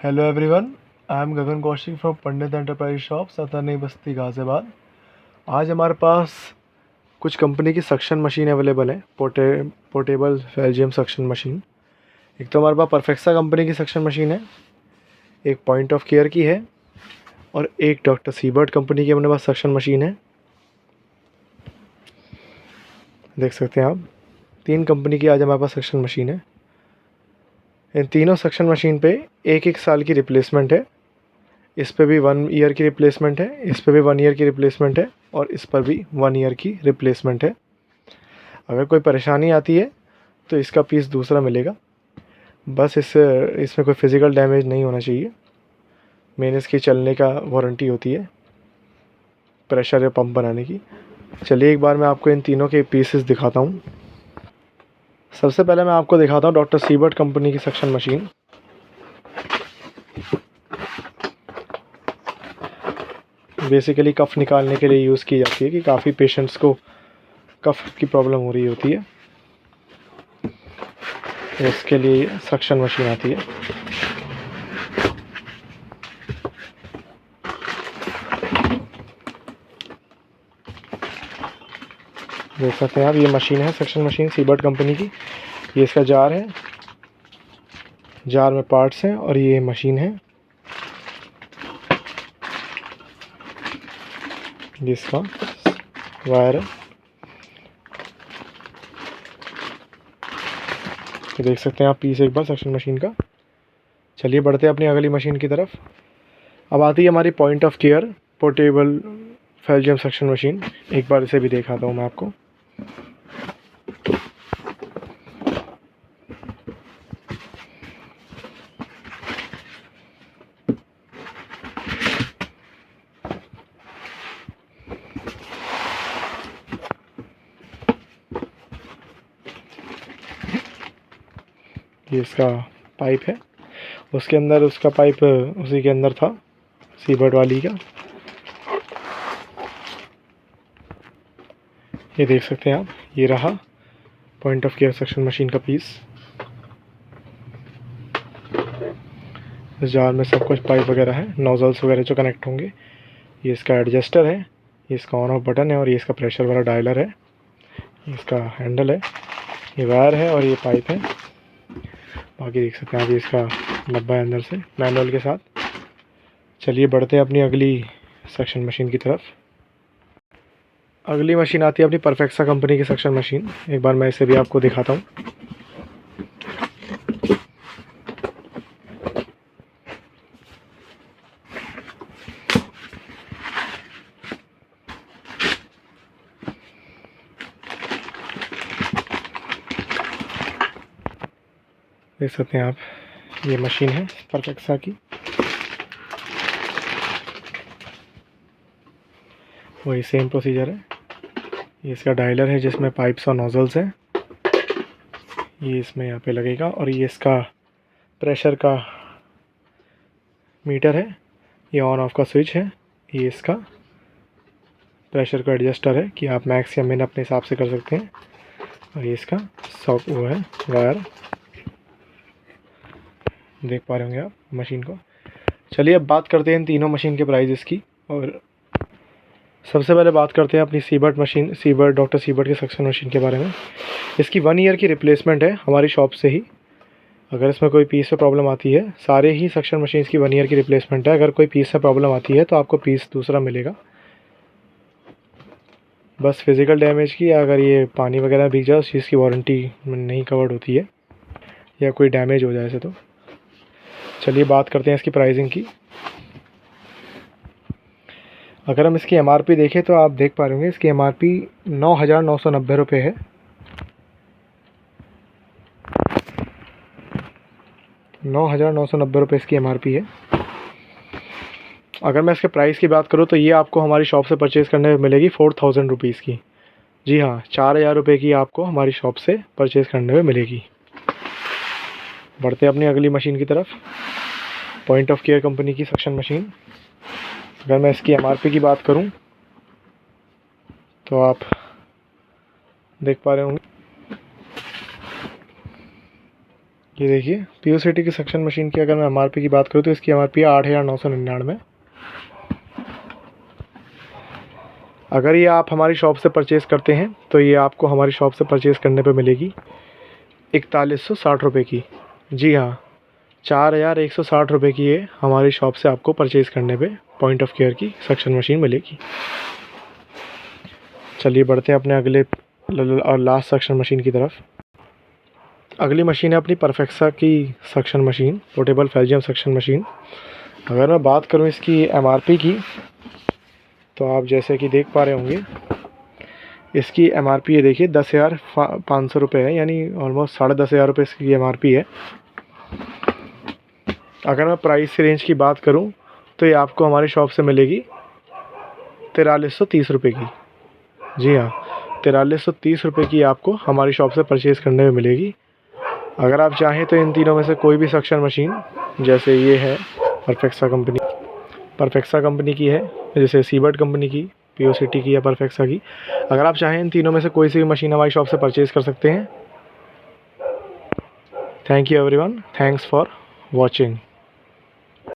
Hello everyone, I am Gagan Kaushik from Pandit enterprise shop, सतर नई बस्ती, गाज़ियाबाद। आज हमारे पास कुछ कंपनी की सक्शन मशीन अवेलेबल है, पोर्टेबल बेल्जियम सक्शन मशीन। एक तो हमारे पास परफेक्सा कंपनी की सक्शन मशीन है, एक पॉइंट ऑफ केयर की है और एक डॉक्टर सीबर्ट कंपनी की अपने पास सक्शन मशीन है। देख सकते हैं आप, 3 कंपनी की आज हमारे पास सक्शन मशीन है। इन तीनों सक्शन मशीन पे 1-1 साल की रिप्लेसमेंट है। इस पे भी 1 ईयर की रिप्लेसमेंट है, इस पे भी 1 ईयर की रिप्लेसमेंट है और इस पर भी 1 ईयर की रिप्लेसमेंट है। अगर कोई परेशानी आती है तो इसका पीस दूसरा मिलेगा। बस इसमें कोई फिज़िकल डैमेज नहीं होना चाहिए। मेन इसकी चलने का वारंटी होती है, प्रेशर या पंप बनाने की। चलिए एक बार मैं आपको इन तीनों के पीसेस दिखाता हूँ। सबसे पहले मैं आपको दिखाता हूँ डॉक्टर सीबर्ट कंपनी की सक्शन मशीन। बेसिकली कफ़ निकालने के लिए यूज़ की जाती है कि काफ़ी पेशेंट्स को कफ़ की प्रॉब्लम हो रही होती है, तो इसके लिए सक्शन मशीन आती है। देख सकते हैं आप, ये मशीन है सक्शन मशीन सीबर्ट कंपनी की। ये इसका जार है, जार में पार्ट्स हैं और ये मशीन है। जिसका वायर है, तो देख सकते हैं आप पीस एक बार सक्शन मशीन का। चलिए बढ़ते हैं अपनी अगली मशीन की तरफ। अब आती है हमारी point of care portable Belgium suction machine. एक बार इसे भी दिखाता हूँ मैं आपको। ये इसका पाइप है, उसके अंदर उसका पाइप उसी के अंदर था सीबर्ट वाली का। ये देख सकते हैं आप, ये रहा point of care suction machine का पीस। इस जार में सब कुछ पाइप वगैरह है, नोजल्स वगैरह जो कनेक्ट होंगे। ये इसका एडजस्टर है, ये इसका ऑन ऑफ बटन है और ये इसका प्रेशर वाला डायलर है। ये इसका हैंडल है, ये वायर है और ये पाइप है। बाकी देख सकते हैं आप, ये इसका डब्बा है अंदर से मैनुअल के साथ। चलिए बढ़ते हैं अपनी अगली सक्शन मशीन की तरफ। अगली मशीन आती है अपनी परफेक्सा कंपनी की सक्शन मशीन। एक बार मैं इसे भी आपको दिखाता हूँ। देख सकते हैं आप, ये मशीन है परफेक्सा की। वही सेम प्रोसीजर है। ये इसका डायलर है जिसमें पाइप्स और नोजल्स हैं। ये इसमें यहाँ पे लगेगा और ये इसका प्रेशर का मीटर है। ये ऑन ऑफ का स्विच है। ये इसका प्रेशर का एडजस्टर है कि आप मैक्स या मिन अपने हिसाब से कर सकते हैं। और ये इसका सॉक वो है वायर, देख पा रहे होंगे आप मशीन को। चलिए अब बात करते हैं इन तीनों मशीन के प्राइजेस की। और सबसे पहले बात करते हैं अपनी Siebert machine, Siebert doctor Siebert की सक्शन मशीन के बारे में। इसकी 1 ईयर की रिप्लेसमेंट है हमारी शॉप से ही। अगर इसमें कोई पीस में प्रॉब्लम आती है, सारे ही सक्शन मशीन की 1 ईयर की रिप्लेसमेंट है। अगर कोई पीस में प्रॉब्लम आती है तो आपको पीस दूसरा मिलेगा। बस फिज़िकल डैमेज की, अगर ये पानी वगैरह भीग जाए उस चीज़ की वारंटी नहीं कवर्ड होती है, या कोई डैमेज हो जाए ऐसे तो। चलिए बात करते हैं इसकी प्राइसिंग की। अगर हम इसकी एमआरपी देखें तो आप देख पा रहे होंगे इसकी एमआरपी 9,990 रुपये है। 9,990 रुपये इसकी एमआरपी है। अगर मैं इसके प्राइस की बात करूँ तो ये आपको हमारी शॉप से परचेज़ करने में मिलेगी 4,000 रुपीज़ की। जी हाँ, 4,000 रुपये की आपको हमारी शॉप से परचेज़ करने में मिलेगी। बढ़ते हैं अपनी अगली मशीन की तरफ, पॉइंट ऑफ केयर कंपनी की सक्शन मशीन। अगर मैं इसकी एमआरपी की बात करूं तो आप देख पा रहे होंगे ये देखिए पीओसीटी की सक्शन मशीन की अगर मैं एमआरपी की बात करूँ तो इसकी एमआरपी है 8,999। अगर ये आप हमारी शॉप से परचेज़ करते हैं तो ये आपको हमारी शॉप से परचेज़ करने पे मिलेगी 4160 रुपये की। जी हाँ, 4160 रुपये की ये हमारी शॉप से आपको परचेज़ करने पे पॉइंट ऑफ केयर की सक्शन मशीन मिलेगी। चलिए बढ़ते हैं अपने अगले और लास्ट सक्शन मशीन की तरफ। अगली मशीन है अपनी परफेक्सा की सक्शन मशीन, पोर्टेबल फेल्जियम सक्शन मशीन। अगर मैं बात करूं इसकी एमआरपी की तो आप जैसे कि देख पा रहे होंगे इसकी एमआरपी ये देखिए 10,500 रुपये है, यानी ऑलमोस्ट 10,500 रुपये इसकी एमआरपी है। अगर मैं प्राइस रेंज की बात करूं तो ये आपको हमारी शॉप से मिलेगी 4330 रुपये की। जी हाँ, 4330 रुपये की आपको हमारी शॉप से परचेज़ करने में मिलेगी। अगर आप चाहें तो इन तीनों में से कोई भी सक्शन मशीन, जैसे ये है परफेक्सा कंपनी की है, जैसे सीबर्ट कंपनी की, पीओसीटी की या परफेक्सा की, अगर आप चाहें इन तीनों में से कोई सी भी मशीन हमारी शॉप से परचेज़ कर सकते हैं। Thank you everyone, thanks for watching.